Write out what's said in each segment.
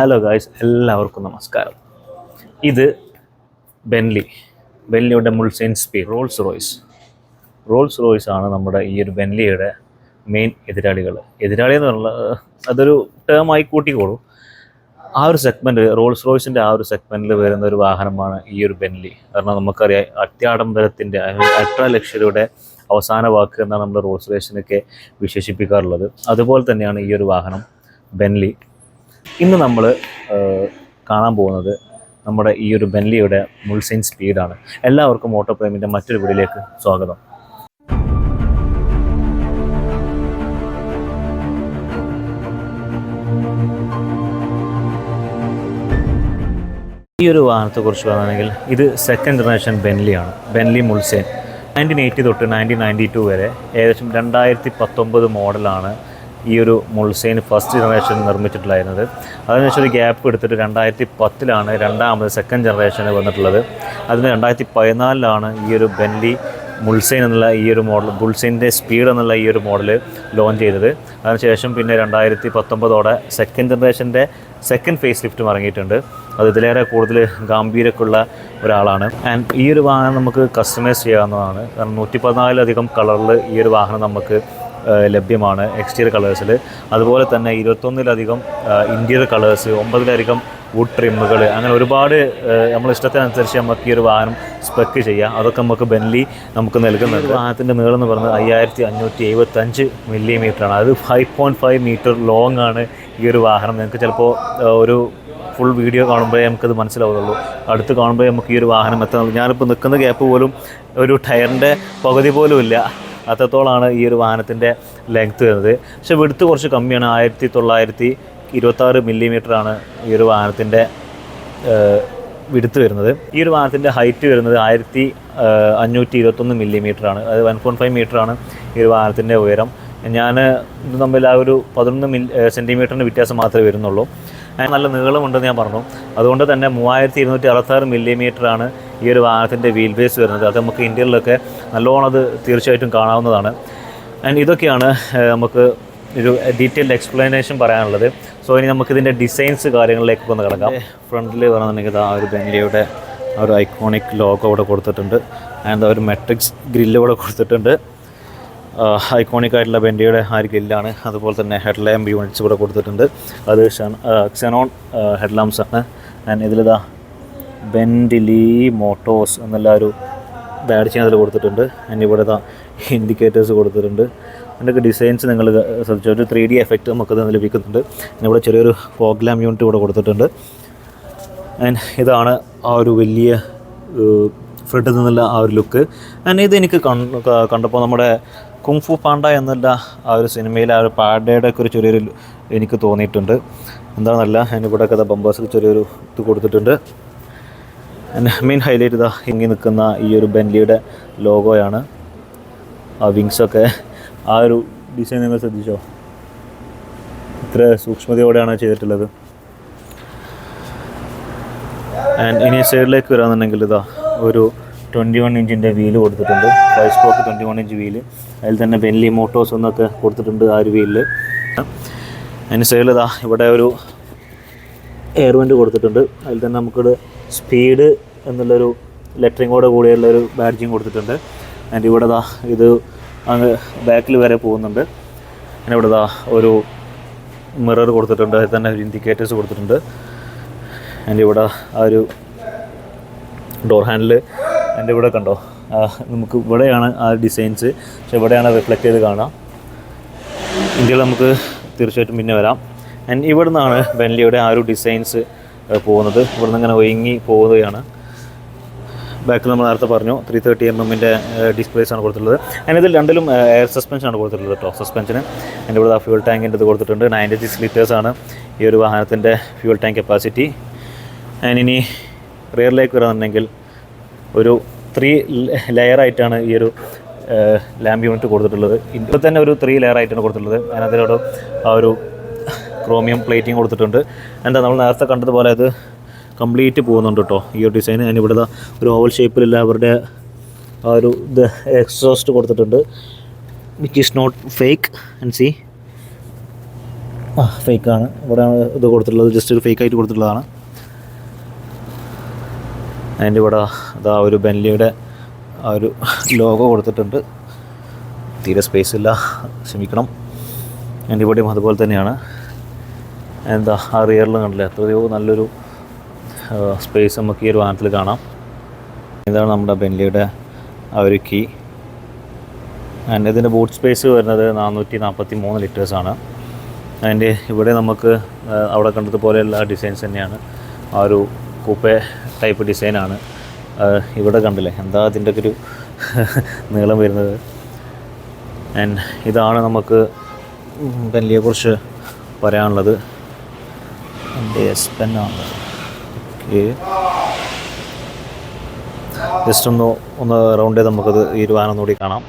Hello guys, എല്ലാവർക്കും നമസ്കാരം. ഇത് ബെൻലിയുടെ മുൾസൈൻ സ്പീഡ് റോൾസ് റോയ്സ് ആണ് നമ്മുടെ ഈ ഒരു ബെൻലിയുടെ മെയിൻ എതിരാളി എന്ന് പറഞ്ഞാൽ അതൊരു ടേമായി കൂട്ടിക്കോളൂ. ആ ഒരു സെഗ്മെൻറ്റ്, റോൾസ് റോയ്സിൻ്റെ ആ ഒരു സെഗ്മെൻറ്റിൽ വരുന്ന ഒരു വാഹനമാണ് ഈ ഒരു ബെൻലി. കാരണം നമുക്കറിയാം, അത്യാഡംബരത്തിൻ്റെ അൾട്രാ ലക്ഷറിയുടെ അവസാന വാക്ക് എന്നാണ് നമ്മൾ റോൾസ് റോയ്സിനൊക്കെ വിശേഷിപ്പിക്കാറുള്ളത്. അതുപോലെ തന്നെയാണ് ഈ ഒരു വാഹനം ബെൻലി. ഇന്ന് നമ്മൾ കാണാൻ പോകുന്നത് നമ്മുടെ ഈ ഒരു ബെൻലിയുടെ മുൾസൈൻ സ്പീഡാണ്. എല്ലാവർക്കും ഓട്ടോ പ്രേമിൻ്റെ മറ്റൊരു വീഡിയോയിലേക്ക് സ്വാഗതം. ഈ ഒരു വാഹനത്തെക്കുറിച്ച് പറയുകയാണെങ്കിൽ ഇത് സെക്കൻഡ് ജനറേഷൻ ബെൻലിയാണ്. ബെൻലി മുൾസൈൻ 1980 തൊട്ട് 1992 വരെ ഏകദേശം 2019 മോഡലാണ് ഈ ഒരു മുൾസൈൻ ഫസ്റ്റ് ജനറേഷൻ നിർമ്മിച്ചിട്ടുണ്ടായിരുന്നത്. അതിനുശേഷം ഒരു ഗ്യാപ്പ് എടുത്തിട്ട് 2010 രണ്ടാമത് സെക്കൻഡ് ജനറേഷന് വന്നിട്ടുള്ളത്. അതിന് 2014 ഈ ഒരു ബെൻലി മുൾസൈൻ എന്നുള്ള ഈ ഒരു മോഡൽ, മുൾസൈൻ്റെ സ്പീഡ് എന്നുള്ള ഈ ഒരു മോഡൽ ലോഞ്ച് ചെയ്തത്. അതിനുശേഷം പിന്നെ 2019 സെക്കൻഡ് ജനറേഷൻ്റെ സെക്കൻഡ് ഫേസ് ലിഫ്റ്റും ഇറങ്ങിയിട്ടുണ്ട്. അത് ഇതിലേറെ കൂടുതൽ ഗാംഭീര്യമൊക്കെയുള്ള ഒരാളാണ്. ആൻഡ് ഈ ഒരു വാഹനം നമുക്ക് കസ്റ്റമൈസ് ചെയ്യാവുന്നതാണ്. കാരണം 114 കളറിൽ ഈ ഒരു വാഹനം നമുക്ക് ലഭ്യമാണ് എക്സ്റ്റീരിയർ കളേഴ്സിൽ. അതുപോലെ തന്നെ 21 ഇൻറ്റീരിയർ കളേഴ്സ്, 9 വുഡ് ട്രിമ്മുകൾ, അങ്ങനെ ഒരുപാട് നമ്മൾ ഇഷ്ടത്തിനനുസരിച്ച് നമുക്ക് ഈ ഒരു വാഹനം സ്പെക്ക് ചെയ്യാം. അതൊക്കെ നമുക്ക് ബെൻലി നമുക്ക് നൽകുന്നുണ്ട്. വാഹനത്തിൻ്റെ നീളം എന്ന് പറയുന്നത് 5575 മില്ലിമീറ്ററാണ്. അത് 5.5 മീറ്റർ ലോങ് ആണ് ഈ ഒരു വാഹനം. നിങ്ങൾക്ക് ചിലപ്പോൾ ഒരു ഫുൾ വീഡിയോ കാണുമ്പോഴേ നമുക്കത് മനസ്സിലാവുള്ളൂ. അടുത്ത് കാണുമ്പോഴേ നമുക്ക് ഈ ഒരു വാഹനം എത്തുന്നുള്ളൂ. ഞാനിപ്പോൾ നിൽക്കുന്ന ഗ്യാപ്പ് പോലും ഒരു ടയറിൻ്റെ പകുതി പോലും ഇല്ല. അത്രത്തോളമാണ് ഈ ഒരു വാഹനത്തിൻ്റെ ലെങ്ത്ത് വരുന്നത്. പക്ഷേ വിഡ്ത്ത് കുറച്ച് കമ്മിയാണ്. 1926 മില്ലിമീറ്ററാണ് ഈ ഒരു വാഹനത്തിൻ്റെ വിഡ്ത്ത് വരുന്നത്. ഈ ഒരു വാഹനത്തിൻ്റെ ഹൈറ്റ് വരുന്നത് 1521 മില്ലിമീറ്ററാണ്. അത് 1.5 മീറ്ററാണ് ഈ ഒരു വാഹനത്തിൻ്റെ ഉയരം. ഞാൻ ഇത് തമ്മിൽ ആ ഒരു 11 സെൻറ്റിമീറ്ററിൻ്റെ വ്യത്യാസം മാത്രമേ വരുന്നുള്ളൂ. നല്ല നീളമുണ്ടെന്ന് ഞാൻ പറഞ്ഞു. അതുകൊണ്ട് തന്നെ 3266 മില്ലിമീറ്ററാണ് ഈ ഒരു വാഹനത്തിൻ്റെ വീൽ ബേസ് വരുന്നത്. അത് നമുക്ക് ഇന്ത്യയിലൊക്കെ നല്ലോണം അത് തീർച്ചയായിട്ടും കാണാവുന്നതാണ്. ആൻഡ് ഇതൊക്കെയാണ് നമുക്ക് ഒരു ഡീറ്റെയിൽഡ് എക്സ്പ്ലനേഷൻ പറയാനുള്ളത്. സോ ഇനി നമുക്കിതിൻ്റെ ഡിസൈൻസ് കാര്യങ്ങളിലേക്കൊക്കെ ഒന്ന് കിടക്കാം. ഫ്രണ്ടിൽ പറയുന്നുണ്ടെങ്കിൽ ആ ഒരു ബെൻലിയുടെ ആ ഒരു ഐക്കോണിക് ലോഗോ ഇവിടെ കൊടുത്തിട്ടുണ്ട്. ആൻഡ് ആ ഒരു മെട്രിക്സ് ഗ്രില്ല് ഇവിടെ കൊടുത്തിട്ടുണ്ട്. ഐക്കോണിക് ആയിട്ടുള്ള ബെൻലിയുടെ ആ ഒരു ഗ്രില്ലാണ്. അതുപോലെ തന്നെ ഹെഡ് ലാമ്പ് യൂണിറ്റ്സ് ഇവിടെ കൊടുത്തിട്ടുണ്ട്. അത് ക്സെനോൺ ഹെഡ് ലാംപ്സ് ആണ്. ആൻഡ് ഇതിലിതാ ബെൻലി മോട്ടോഴ്സ് എന്നുള്ള ഒരു ബാഡ്ജിങ് അതിൽ കൊടുത്തിട്ടുണ്ട്. ആൻഡ് ഇവിടെ ഇൻഡിക്കേറ്റേഴ്സ് കൊടുത്തിട്ടുണ്ട്. അതിൻ്റെയൊക്കെ ഡിസൈൻസ് നിങ്ങൾ ശ്രദ്ധിച്ചു, ഒരു 3D എഫക്റ്റ് നമുക്കത് ലഭിക്കുന്നുണ്ട്. പിന്നെ ഇവിടെ ചെറിയൊരു ഫോഗ് ലാമ്പ് യൂണിറ്റ് ഇവിടെ കൊടുത്തിട്ടുണ്ട്. ആൻഡ് ഇതാണ് ആ ഒരു വലിയ ഫ്രണ്ടിൽ നിന്നുള്ള ആ ഒരു ലുക്ക്. ആൻഡ് ഇത് എനിക്ക് കണ്ടപ്പോൾ നമ്മുടെ കുങ്ഫു പാണ്ട എന്നുള്ള ആ ഒരു സിനിമയിൽ ആ ഒരു പാണ്ടയുടെ ഒക്കെ ഒരു ചെറിയൊരു എനിക്ക് തോന്നിയിട്ടുണ്ട്. എന്താണെന്നല്ല, അതിന് ഇവിടെയൊക്കെ ബമ്പേഴ്സിൽ ചെറിയൊരു ഇത് കൊടുത്തിട്ടുണ്ട്. മെയിൻ ഹൈലൈറ്റ് ഇതാ ഇങ്ങി നിൽക്കുന്ന ഈ ഒരു ബെൻലിയുടെ ലോഗോയാണ്. ആ വിങ്സൊക്കെ ആ ഒരു ഡിസൈൻ നിങ്ങൾ ശ്രദ്ധിച്ചോ, ഇത്ര സൂക്ഷ്മതയോടെയാണ് ചെയ്തിട്ടുള്ളത്. ആൻഡ് ഇനി സൈഡിലേക്ക് വരാമെന്നുണ്ടെങ്കിൽ ഇതാ ഒരു 21 ഇഞ്ചിൻ്റെ വീല് കൊടുത്തിട്ടുണ്ട്. 5 സ്പോക്ക് 21 ഇഞ്ച് വീല്. അതിൽ തന്നെ ബെൻലി മോട്ടോഴ്സ് എന്നൊക്കെ കൊടുത്തിട്ടുണ്ട് ആ ഒരു വീലിൽ. അതിന് സൈഡിൽ ഇതാ ഇവിടെ ഒരു എയർ വെൻ്റ് കൊടുത്തിട്ടുണ്ട്. അതിൽ തന്നെ നമുക്കിവിടെ സ്പീഡ് എന്നുള്ളൊരു ലെറ്ററിങ്ങോടെ കൂടിയുള്ളൊരു ബാഡ്ജിങ് കൊടുത്തിട്ടുണ്ട്. ആൻഡ് ഇവിടെ ഇത് അങ്ങ് ബാക്കിൽ വരെ പോകുന്നുണ്ട്. അങ്ങനെ ഇവിടെ ഒരു മിറർ കൊടുത്തിട്ടുണ്ട്. അതിൽ തന്നെ ഒരു ഇൻഡിക്കേറ്റേഴ്സ് കൊടുത്തിട്ടുണ്ട്. ആൻഡ് ഇവിടെ ആ ഒരു ഡോർ ഹാൻഡിൽ എൻ്റെ ഇവിടെ കണ്ടോ, നമുക്ക് ഇവിടെയാണ് ആ ഡിസൈൻസ്. പക്ഷെ ഇവിടെയാണ് റിഫ്ലക്റ്റ് ചെയ്ത് കാണാം. ഇന്ത്യയിൽ നമുക്ക് തീർച്ചയായിട്ടും പിന്നെ വരാം. ആൻഡ് ഇവിടെ നിന്നാണ് ബെൻലിയുടെ ആ ഒരു ഡിസൈൻസ് പോകുന്നത്. ഇവിടെ നിന്ന് ഇങ്ങനെ ഒഴുങ്ങി പോവുകയാണ്. ബാക്കിൽ നമ്മൾ നേരത്തെ പറഞ്ഞു 330mm ഡിസ്പ്ലേസ് ആണ് കൊടുത്തിട്ടുള്ളത്. അതിന് ഇതിൽ രണ്ടിലും എയർ സസ്പെൻഷനാണ് കൊടുത്തിട്ടുള്ളത് കേട്ടോ, സസ്പെൻഷന്. എൻ്റെ ഇവിടെ ഫ്യൂൾ ടാങ്കിൻ്റെ ഇത് കൊടുത്തിട്ടുണ്ട്. 96 ലിറ്റേഴ്സാണ് ഈ ഒരു വാഹനത്തിൻ്റെ ഫ്യൂൾ ടാങ്ക് കപ്പാസിറ്റി. അതിനി റിയറിലേക്ക് വരാമെന്നുണ്ടെങ്കിൽ ഒരു 3 ലെയറായിട്ടാണ് ഈ ഒരു ലാമ്പ് യൂണിറ്റ് കൊടുത്തിട്ടുള്ളത്. ഇപ്പോൾ തന്നെ ഒരു 3 ലെയറായിട്ടാണ് കൊടുത്തിട്ടുള്ളത്. അതിനകത്തോട് ആ ഒരു ക്രോമിയം പ്ലേറ്റിംഗ് കൊടുത്തിട്ടുണ്ട്. എന്താ നമ്മൾ നേരത്തെ കണ്ടതുപോലെ അത് കംപ്ലീറ്റ് പോകുന്നുണ്ട് കേട്ടോ ഈ ഒരു ഡിസൈൻ. അതിനിവിടെ ഒരു ഓവൽ ഷേപ്പിലുള്ള അവരുടെ ആ ഒരു ഇത് എക്സോസ്റ്റ് കൊടുത്തിട്ടുണ്ട്, which is not fake. And സി ഫേക്കാണ്. ഇവിടെയാണ് ഇത് കൊടുത്തിട്ടുള്ളത്, ജസ്റ്റ് ഒരു ഫേക്കായിട്ട് കൊടുത്തിട്ടുള്ളതാണ്. അതിൻ്റെ ഇവിടെ അതാ ഒരു ബെൻലിയുടെ ആ ഒരു ലോഗോ കൊടുത്തിട്ടുണ്ട്. തീരെ സ്പേസ് ഇല്ല, ക്ഷമിക്കണം. അതിൻ്റെ ഇവിടെയും അതുപോലെ തന്നെയാണ്. എന്താ ആ റിയറിലും കണ്ടില്ല, എത്രയോ നല്ലൊരു സ്പേസ് നമുക്ക് ഈ ഒരു വാഹനത്തിൽ കാണാം. ഇതാണ് നമ്മുടെ ബെൻലിയുടെ ആ ഒരു കീ. ആൻഡ് ഇതിൻ്റെ ബൂട്ട് സ്പേസ് വരുന്നത് 443 ലിറ്റേഴ്സാണ്. അതിൻ്റെ ഇവിടെ നമുക്ക് അവിടെ കണ്ടതുപോലെയുള്ള ഡിസൈൻസ് തന്നെയാണ്. ആ ഒരു കൂപ്പേ ടൈപ്പ് ഡിസൈനാണ്. ഇവിടെ കണ്ടില്ലേ എന്താ അതിൻ്റെ ഒക്കെ ഒരു നീളം വരുന്നത്. ആൻഡ് ഇതാണ് നമുക്ക് ബെൻലിയെക്കുറിച്ച് പറയാനുള്ളത്. എൻ്റെ എസ് പെന്നാണ്. ഓക്കെ, ജസ്റ്റ് ഒന്ന് റൗണ്ട് ചെയ്ത് നമുക്കത് ഈ ഒരു വാഹനം കൂടി കാണാം.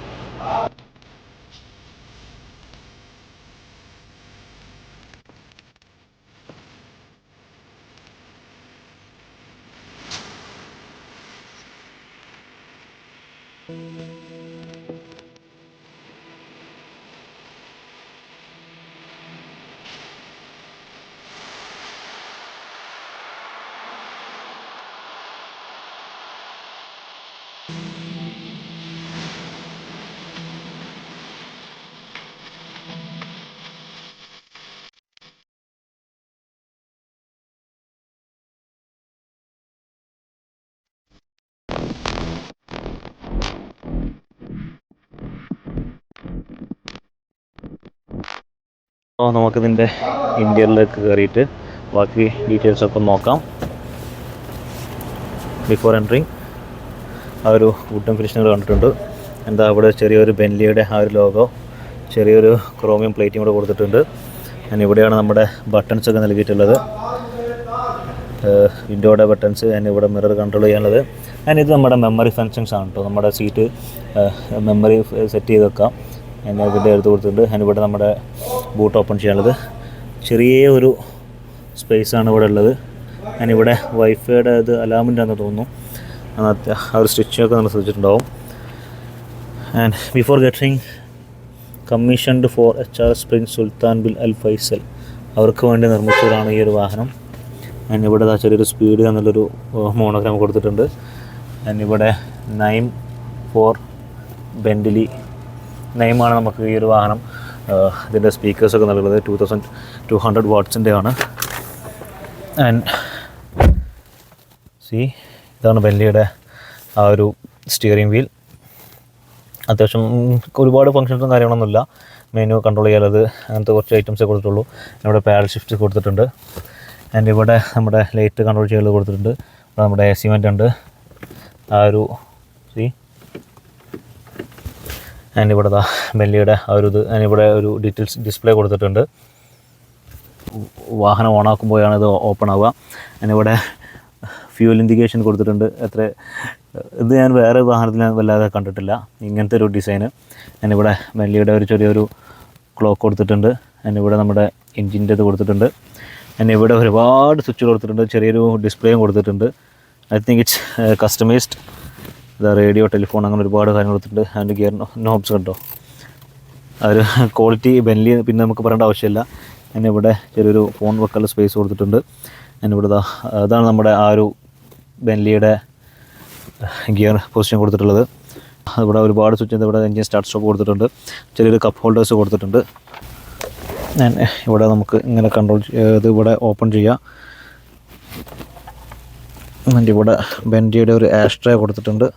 അപ്പോൾ നമുക്കിതിൻ്റെ ഇൻറ്റീരിയറിലേക്ക് കയറിയിട്ട് ബാക്കി ഡീറ്റെയിൽസൊക്കെ നോക്കാം. ബിഫോർ എൻട്രിങ് ആ ഒരു വുഡൻ ഫിനിഷിങ്ങൾ കണ്ടിട്ടുണ്ട്. എന്താ അവിടെ ചെറിയൊരു ബെൻലിയുടെ ആ ഒരു ലോഗോ, ചെറിയൊരു ക്രോമിയം പ്ലേറ്റും കൂടെ കൊടുത്തിട്ടുണ്ട്. ഞാൻ ഇവിടെയാണ് നമ്മുടെ ബട്ടൺസൊക്കെ നൽകിയിട്ടുള്ളത്, വിൻഡോയുടെ ബട്ടൺസ്. ഞാൻ ഇവിടെ മിറർ കൺട്രോൾ ചെയ്യാനുള്ളത്. ഇത് നമ്മുടെ മെമ്മറി ഫങ്ഷൻസ് ആണ് കേട്ടോ. നമ്മുടെ സീറ്റ് മെമ്മറി സെറ്റ് ചെയ്ത് വെക്കാം. ഞാൻ ഇവിടെ എടുത്ത് കൊടുത്തിട്ടുണ്ട്. ഞാനിവിടെ നമ്മുടെ ബൂട്ട് ഓപ്പൺ ചെയ്യാനുള്ളത്. ചെറിയ ഒരു സ്പേസാണ് ഇവിടെ ഉള്ളത്. ഞാനിവിടെ വൈഫൈയുടെ ഇത് അലാമിൻ്റെ ആണെന്ന് തോന്നുന്നു. ആ ഒരു സ്റ്റിച്ചൊക്കെ നമ്മൾ ശ്രദ്ധിച്ചിട്ടുണ്ടാവും. And before getting commissioned for HRS prince Sultan bin Al Faisal, അവർക്ക് വേണ്ടി നിർമ്മിച്ചതാണ് ഈ ഒരു വാഹനം. ഇവിടെ ചെറിയൊരു സ്പീഡ് എന്നുള്ളൊരു മോണോഗ്രാം കൊടുത്തിട്ടുണ്ട്. ഇവിടെ നൈം ഫോർ ബെൻഡലി നെയിമാണ് നമുക്ക് ഈ ഒരു വാഹനം. ഇതിൻ്റെ സ്പീക്കേഴ്സൊക്കെ നൽകുന്നത് 2200 വാട്ട്സിൻ്റെ ആണ്. ആൻഡ് ഇതാണ് ബെൻലിയുടെ ആ ഒരു സ്റ്റിയറിംഗ് വീൽ. അത്യാവശ്യം ഒരുപാട് ഫങ്ഷൻസും കാര്യങ്ങളൊന്നുമില്ല. മെനു കൺട്രോൾ ചെയ്യാനുള്ളത് അങ്ങനത്തെ കുറച്ച് ഐറ്റംസേ കൊടുത്തിട്ടുള്ളൂ. ഇവിടെ പാഡൽ ഷിഫ്റ്റ് കൊടുത്തിട്ടുണ്ട്. ആൻഡ് ഇവിടെ നമ്മുടെ ലൈറ്റ് കൺട്രോൾ ചെയ്യാനുള്ളത് കൊടുത്തിട്ടുണ്ട്. ഇവിടെ നമ്മുടെ AC വെൻ്റ് ഉണ്ട്. ആ ഒരു ആൻഡ് ഇവിടെ ബെൻലിയുടെ ആ ഒരു ഇത് ഞാനിവിടെ ഒരു ഡീറ്റെയിൽസ് ഡിസ്പ്ലേ കൊടുത്തിട്ടുണ്ട്. വാഹനം ഓണാക്കുമ്പോഴാണ് ഇത് ഓപ്പൺ ആവുക. ഞാനിവിടെ ഫ്യൂൽ ഇൻഡിക്കേഷൻ കൊടുത്തിട്ടുണ്ട്. ഇത് ഞാൻ വേറെ വാഹനത്തിൽ ഞാൻ വല്ലാതെ കണ്ടിട്ടില്ല ഇങ്ങനത്തെ ഒരു ഡിസൈന്. ഞാനിവിടെ ബെൻലിയുടെ ഒരു ചെറിയൊരു ക്ലോക്ക് കൊടുത്തിട്ടുണ്ട്. ഞാനിവിടെ നമ്മുടെ എൻജിൻ്റെ ഇത് കൊടുത്തിട്ടുണ്ട്. ഞാനിവിടെ ഒരുപാട് സ്വിച്ച് കൊടുത്തിട്ടുണ്ട്. ചെറിയൊരു ഡിസ്പ്ലേയും കൊടുത്തിട്ടുണ്ട്. I think it's customised. Radio, telephone, അങ്ങനെ ഒരുപാട് കാര്യങ്ങൾ കൊടുത്തിട്ടുണ്ട്. അതിൻ്റെ ഗിയർ നോബ്സ് കണ്ടോ, ഒരു ക്വാളിറ്റി ബെൻലി പിന്നെ നമുക്ക് പറയേണ്ട ആവശ്യമില്ല. ഞാനിവിടെ ചെറിയൊരു ഫോൺ വെക്കാനുള്ള സ്പേസ് കൊടുത്തിട്ടുണ്ട്. ഞാനിവിടെ അതാണ് നമ്മുടെ ആ ഒരു ബെൻലിയുടെ ഗിയർ പൊസിഷൻ കൊടുത്തിട്ടുള്ളത്. ഇവിടെ ഒരുപാട് സ്വിച്ച്, ഇവിടെ എൻജിൻ സ്റ്റാർട്ട് സ്റ്റോപ്പ് കൊടുത്തിട്ടുണ്ട്. ചെറിയൊരു കപ്പ് ഹോൾഡേഴ്സ് കൊടുത്തിട്ടുണ്ട്. ഞാൻ ഇവിടെ നമുക്ക് ഇങ്ങനെ കൺട്രോൾ ഇത് ഇവിടെ ഓപ്പൺ ചെയ്യാം. ഇവിടെ ബെൻലിയുടെ ഒരു ആഷ്ട്രേ കൊടുത്തിട്ടുണ്ട്.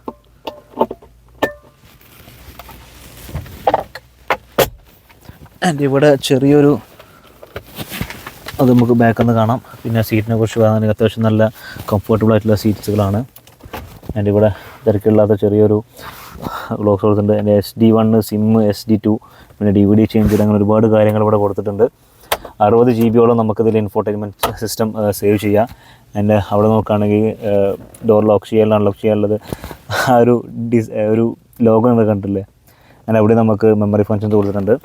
ഇവിടെ ചെറിയൊരു അത് നമുക്ക് ബാക്കിൽ നിന്ന് കാണാം. പിന്നെ സീറ്റിനെ കുറിച്ച് പറയുകയാണെങ്കിൽ അത്യാവശ്യം നല്ല കംഫർട്ടബിൾ ആയിട്ടുള്ള സീറ്റ്സുകളാണ്. ഇവിടെ തിരക്കില്ലാത്ത ചെറിയൊരു ബ്ലോക്സ് കൊടുത്തിട്ടുണ്ട്. എൻ്റെ SD1 സിം, SD2, പിന്നെ DVD ചേഞ്ച്, അങ്ങനെ ഒരുപാട് കാര്യങ്ങൾ ഇവിടെ കൊടുത്തിട്ടുണ്ട്. 60 GB നമുക്കിതിൽ ഇൻഫോർടൈൻമെൻറ്റ് സിസ്റ്റം സേവ് ചെയ്യാം. അവിടെ നോക്കുകയാണെങ്കിൽ ഡോർ ലോക്ക് ചെയ്യാനുള്ള അൺലോക്ക് ചെയ്യാനുള്ളത് ആ ഒരു ലോഗോ നമ്മൾ കണ്ടില്ലേ, അങ്ങനെ അവിടെ നമുക്ക് മെമ്മറി ഫങ്ഷൻസ് കൊടുത്തിട്ടുണ്ട്.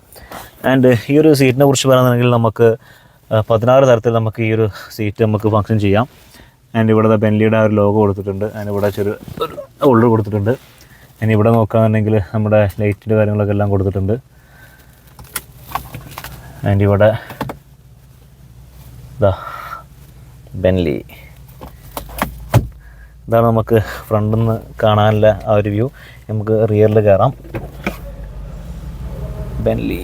ആൻഡ് ഈ ഒരു സീറ്റിനെ കുറിച്ച് പറയുകയാണെങ്കിൽ നമുക്ക് 16 തരത്തിൽ നമുക്ക് ഈ ഒരു സീറ്റ് നമുക്ക് ഫങ്ഷൻ ചെയ്യാം. ആൻഡ് ഇവിടെ ബെൻലിയുടെ ആ ഒരു ലോഗോ കൊടുത്തിട്ടുണ്ട്. ആൻഡ് ഇവിടെ ഒരു ഹോൾഡർ കൊടുത്തിട്ടുണ്ട്. ഇനി ഇവിടെ നോക്കുകയാണെന്നുണ്ടെങ്കിൽ നമ്മുടെ ലൈറ്റിൻ്റെ കാര്യങ്ങളൊക്കെ എല്ലാം കൊടുത്തിട്ടുണ്ട്. ആൻഡ് ഇവിടെ ഇതാ ബെൻലി. ഇതാണ് നമുക്ക് ഫ്രണ്ടിൽ നിന്ന് കാണാനുള്ള ആ ഒരു വ്യൂ. നമുക്ക് റിയറിൽ കയറാം. ബെൻലി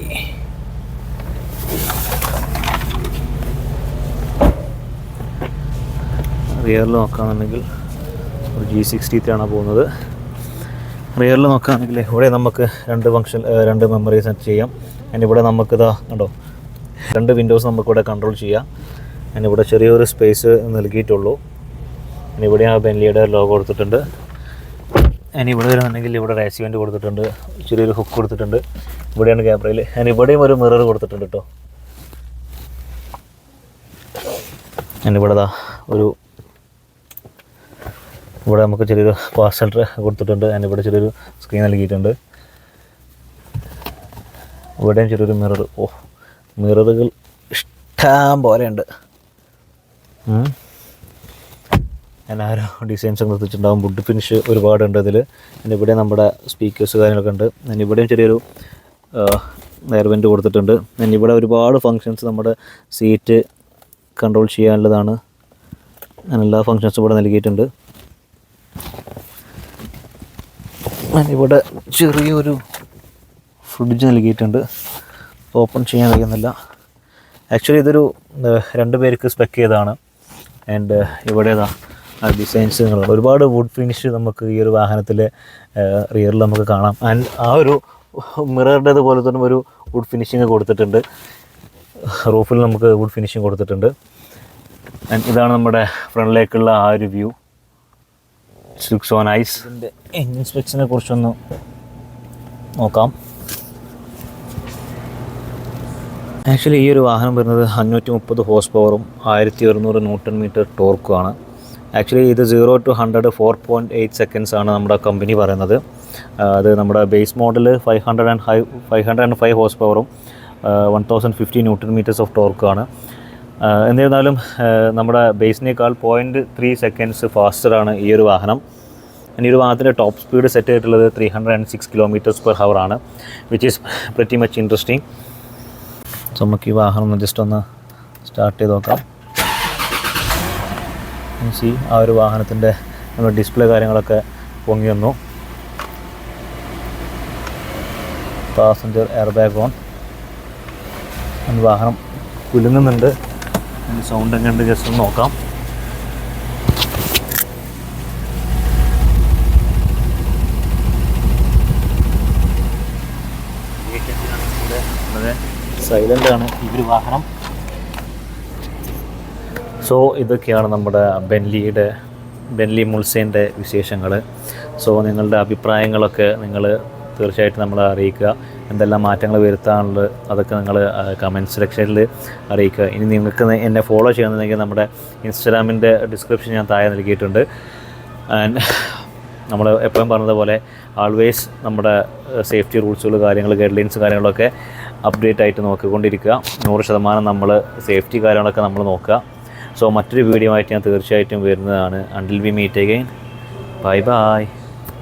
റിയറിൽ നോക്കുകയാണെന്നുണ്ടെങ്കിൽ ഒരു G63 ആണ് പോകുന്നത്. റിയറിൽ നോക്കുകയാണെങ്കിൽ ഇവിടെ നമുക്ക് രണ്ട് മെമ്മറി സെറ്റ് ചെയ്യാം. അതിന് ഇവിടെ നമുക്കിതാ കണ്ടോ 2 വിൻഡോസ് നമുക്കിവിടെ കൺട്രോൾ ചെയ്യാം. അതിനിവിടെ ചെറിയൊരു സ്പേസ് നൽകിയിട്ടുള്ളൂ. ഇവിടെ ആ ബെൻലിയുടെ ലോഗോ കൊടുത്തിട്ടുണ്ട്. ഇവിടെ വരുന്നുണ്ടെങ്കിൽ ഇവിടെ റേസ് ഇവൻറ്റ് കൊടുത്തിട്ടുണ്ട്, ചെറിയൊരു ഹുക്ക് കൊടുത്തിട്ടുണ്ട്. ഇവിടെയാണ് ക്യാമറയിൽ. ഇവിടെയും ഒരു മിറർ കൊടുത്തിട്ടുണ്ട് കേട്ടോ. ഇവിടെ ഇവിടെ നമുക്ക് ചെറിയൊരു പാർസൽ കൊടുത്തിട്ടുണ്ട്. ഇവിടെ ചെറിയൊരു സ്ക്രീൻ നൽകിയിട്ടുണ്ട്. ഇവിടെയും ചെറിയൊരു മിറർ. മിററുകൾ ഇഷ്ടം പോലെയുണ്ട്. ആരോ ഡിസൈൻസ് നിർത്തിച്ചിട്ടുണ്ടാകും. വുഡ് ഫിനിഷ് ഒരുപാടുണ്ട് ഇതിൽ. ഇവിടെ നമ്മുടെ സ്പീക്കേഴ്സ് കാര്യങ്ങളൊക്കെ ഉണ്ട്. ഇവിടെയും ചെറിയൊരു എയർ വെൻറ്റ് കൊടുത്തിട്ടുണ്ട്. ഇവിടെ ഒരുപാട് ഫങ്ഷൻസ് നമ്മുടെ സീറ്റ് കൺട്രോൾ ചെയ്യാനുള്ളതാണ്. എല്ലാ ഫങ്ഷൻസും ഇവിടെ നൽകിയിട്ടുണ്ട്. ഇവിടെ ചെറിയൊരു ഫ്രിഡ്ജ് നൽകിയിട്ടുണ്ട്. ഓപ്പൺ ചെയ്യാൻ കഴിയുന്നില്ല. ആക്ച്വലി ഇതൊരു 2 പേർക്ക് സ്പെക്ക് ചെയ്തതാണ്. ഇവിടെ ഡിസൈൻസ് ഒരുപാട് വുഡ് ഫിനിഷ് നമുക്ക് ഈ ഒരു വാഹനത്തിൽ റിയറിൽ നമുക്ക് കാണാം. ആ ഒരു മിററിൻ്റേത് പോലെ തന്നെ ഒരു വുഡ് ഫിനിഷിങ് കൊടുത്തിട്ടുണ്ട്. റൂഫിൽ നമുക്ക് വുഡ് ഫിനിഷിങ് കൊടുത്തിട്ടുണ്ട്. ഇതാണ് നമ്മുടെ ഫ്രണ്ടിലേക്കുള്ള ആ ഒരു വ്യൂ. Looks so nice. ഇതിൻ്റെ എൻജിൻ സ്പെക്സിനെ കുറിച്ചൊന്ന് നോക്കാം. ആക്ച്വലി ഈ ഒരു വാഹനം വരുന്നത് 530 ഹോഴ്സ് പവറും 1200 ന്യൂട്ടൺ മീറ്റർ ടോർക്കുമാണ്. ആക്ച്വലി ഇത് 0 to 100 4.8 സെക്കൻഡ്സ് ആണ് നമ്മുടെ കമ്പനി പറയുന്നത്. അത് നമ്മുടെ ബേസ് മോഡൽ 505 ഹോഴ്സ് പവറും 1050 ന്യൂട്ടൺ മീറ്റേഴ്സ് ഓഫ് ടോർക്കാണ്. എന്നിരുന്നാലും നമ്മുടെ ബേസിനേക്കാൾ 0.3 സെക്കൻഡ്സ് ഫാസ്റ്ററാണ് ഈ ഒരു വാഹനം. ഈ ഒരു വാഹനത്തിൻ്റെ ടോപ്പ് സ്പീഡ് സെറ്റ് ചെയ്തിട്ടുള്ളത് 306 km/h ആണ്, which is pretty much interesting. So നമുക്ക് ഈ വാഹനം ഒന്ന് ജസ്റ്റ് ഒന്ന് സ്റ്റാർട്ട് ചെയ്ത് നോക്കാം. ആ ഒരു വാഹനത്തിൻ്റെ നമ്മുടെ ഡിസ്പ്ലേ കാര്യങ്ങളൊക്കെ പൊങ്ങി വന്നു. Passenger air bag on. വാഹനം കുലുങ്ങുന്നുണ്ട്. സൗണ്ട് എങ്ങനെയുണ്ട് ജസ്റ്റ് ഒന്ന് നോക്കാം. വളരെ സൈലൻ്റ് ആണ് ഈ ഒരു വാഹനം. സോ ഇതൊക്കെയാണ് നമ്മുടെ ബെൻലി മുൾസേൻ്റെ വിശേഷങ്ങൾ. സോ നിങ്ങളുടെ അഭിപ്രായങ്ങളൊക്കെ നിങ്ങൾ തീർച്ചയായിട്ടും നമ്മളെ അറിയിക്കുക. എന്തെല്ലാം മാറ്റങ്ങൾ വരുത്താനുള്ളത് അതൊക്കെ നിങ്ങൾ കമൻറ്റ് സെക്ഷനിൽ അറിയിക്കുക. ഇനി നിങ്ങൾക്ക് എന്നെ ഫോളോ ചെയ്യണമെന്നുണ്ടെങ്കിൽ നമ്മുടെ ഇൻസ്റ്റാഗ്രാമിൻ്റെ ഡിസ്ക്രിപ്ഷൻ ഞാൻ താഴെ നൽകിയിട്ടുണ്ട്. ആൻഡ് നമ്മൾ എപ്പോഴും പറഞ്ഞതുപോലെ ആൾവേസ് നമ്മുടെ സേഫ്റ്റി റൂൾസുകൾ ഗൈഡ് ലൈൻസ് കാര്യങ്ങളൊക്കെ അപ്ഡേറ്റ് ആയിട്ട് നോക്കിക്കൊണ്ടിരിക്കുക. 100% നമ്മൾ സേഫ്റ്റി കാര്യങ്ങളൊക്കെ നമ്മൾ നോക്കുക. സോ മറ്റൊരു വീഡിയോ ആയിട്ട് ഞാൻ തീർച്ചയായിട്ടും വരുന്നതാണ്. Until we meet again. Bye by.